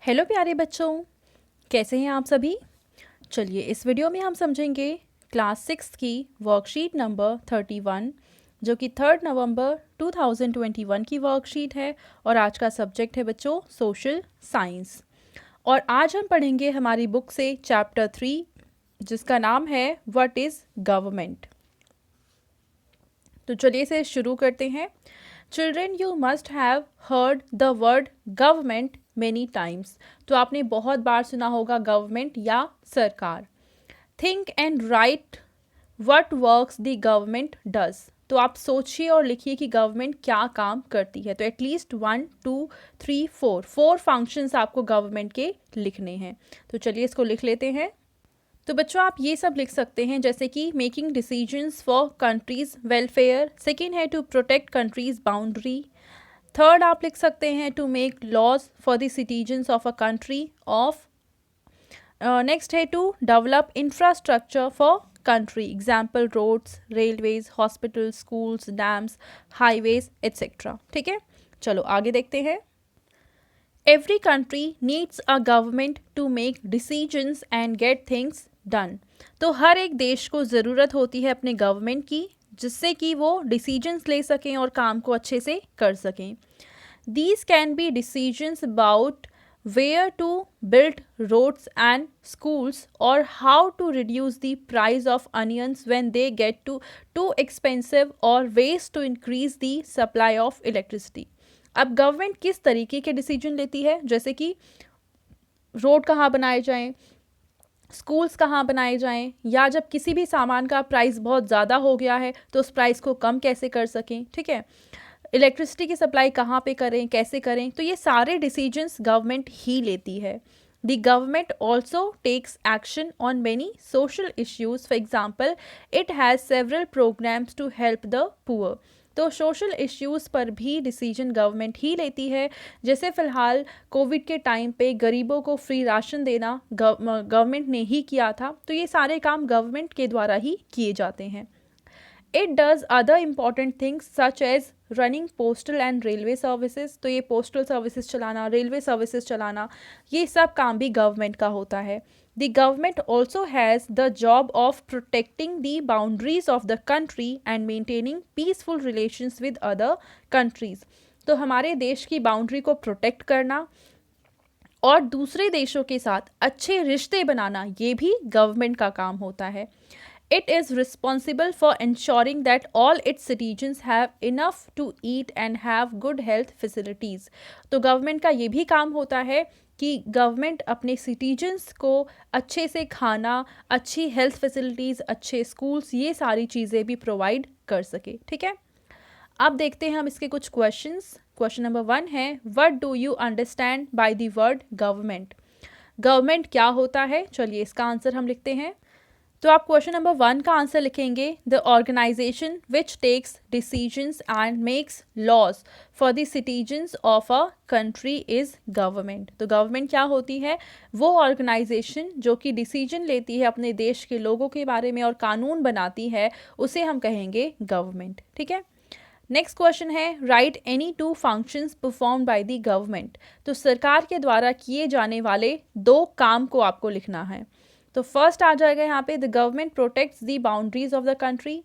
Hello प्यारे बच्चों, कैसे हैं आप सभी। चलिए इस वीडियो में हम समझेंगे क्लास 6 की वर्कशीट नंबर 31 जो कि 3 नवंबर 2021 की वर्कशीट है और आज का सब्जेक्ट है बच्चों सोशल साइंस। और आज हम पढ़ेंगे हमारी बुक से चैप्टर 3 जिसका नाम है व्हाट इज़ गवर्नमेंट। तो चलिए इसे शुरू करते हैं। Children you must have heard the word government many times. तो आपने बहुत बार सुना होगा गवर्नमेंट या सरकार। Think and right what works the government does. तो आप सोचिए और लिखिए कि गवर्नमेंट क्या काम करती है। तो एटलीस्ट 1 2 3 4 फंक्शंस आपको गवर्नमेंट के लिखने हैं। तो चलिए इसको लिख लेते हैं। तो बच्चों आप ये सब लिख सकते हैं जैसे कि making decisions for country's welfare, second है to protect country's boundary, third आप लिख सकते हैं to make laws for the citizens of a country of, next है to develop infrastructure for country, example roads, railways, hospitals, schools, dams, highways, etc. ठीक है, चलो आगे देखते हैं। Every country needs a government to make decisions and get things done. तो हर एक देश को ज़रूरत होती है अपने गवर्नमेंट की जिससे कि वो डिसीजंस ले सकें और काम को अच्छे से कर सकें। These can be decisions about where to build roads and schools or how to reduce the price of onions when they get too expensive or ways to increase the supply of electricity. अब government किस तरीके के decision लेती है, जैसे कि road कहाँ बनाए जाएं, स्कूल्स कहाँ बनाए जाएं, या जब किसी भी सामान का प्राइस बहुत ज़्यादा हो गया है तो उस प्राइस को कम कैसे कर सकें। ठीक है, इलेक्ट्रिसिटी की सप्लाई कहाँ पे करें, कैसे करें, तो ये सारे डिसीजंस गवर्नमेंट ही लेती है। The government also takes action on many social issues. For example, it has several programs to help the poor. तो सोशल इश्यूज़ पर भी डिसीजन गवर्नमेंट ही लेती है। जैसे फ़िलहाल कोविड के टाइम पे गरीबों को फ्री राशन देना गवर्नमेंट ने ही किया था। तो ये सारे काम गवर्नमेंट के द्वारा ही किए जाते हैं। It does other important things such as running postal and railway services. तो ये पोस्टल सर्विसेज चलाना, रेलवे सर्विसेज चलाना, ये सब काम भी गवर्नमेंट का होता है। The government also has the job of protecting the boundaries of the country and maintaining peaceful relations with other countries. तो हमारे देश की बाउंड्री को प्रोटेक्ट करना और दूसरे देशों के साथ अच्छे रिश्ते बनाना, ये भी गवर्नमेंट का काम होता है। It is responsible for ensuring that all its citizens have enough to eat and have good health facilities. तो गवर्नमेंट का ये भी काम होता है कि गवर्नमेंट अपने सिटीजन्स को अच्छे से खाना, अच्छी हेल्थ फैसिलिटीज़, अच्छे स्कूल्स, ये सारी चीज़ें भी प्रोवाइड कर सके। ठीक है, अब देखते हैं हम इसके कुछ क्वेश्चंस। क्वेश्चन नंबर 1 है what do you understand by the word government. Government क्या होता है, चलिए इसका आंसर हम लिखते हैं। तो आप क्वेश्चन नंबर 1 का आंसर लिखेंगे the organisation which takes decisions and makes laws for the citizens of a country is government. तो गवर्नमेंट क्या होती है, वो ऑर्गेनाइजेशन जो कि डिसीजन लेती है अपने देश के लोगों के बारे में और कानून बनाती है, उसे हम कहेंगे गवर्नमेंट। ठीक है, नेक्स्ट क्वेश्चन है right any 2 functions perform by the government. तो सरकार के द्वारा किए जाने वाले 2 काम को आपको लिखना है। तो फर्स्ट आ जाएगा यहाँ पे the government protects the boundaries of the country.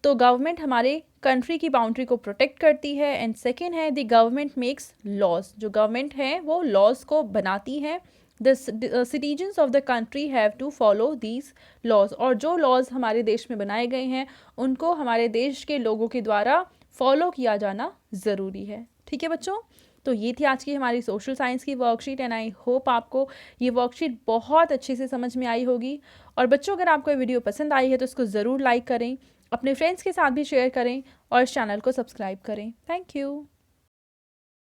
तो गवर्नमेंट हमारे कंट्री की बाउंड्री को प्रोटेक्ट करती है। एंड सेकेंड है द गवर्नमेंट मेक्स लॉज। जो गवर्नमेंट है वो लॉज को बनाती है। The citizens of the country have to follow these laws. और जो लॉज हमारे देश में बनाए गए हैं उनको हमारे देश के लोगों के द्वारा फॉलो किया जाना ज़रूरी है। ठीक है बच्चों, तो ये थी आज की हमारी सोशल साइंस की वर्कशीट एंड आई होप आपको ये वर्कशीट बहुत अच्छे से समझ में आई होगी। और बच्चों अगर आपको ये वीडियो पसंद आई है तो इसको ज़रूर लाइक करें, अपने फ्रेंड्स के साथ भी शेयर करें और इस चैनल को सब्सक्राइब करें। Thank you.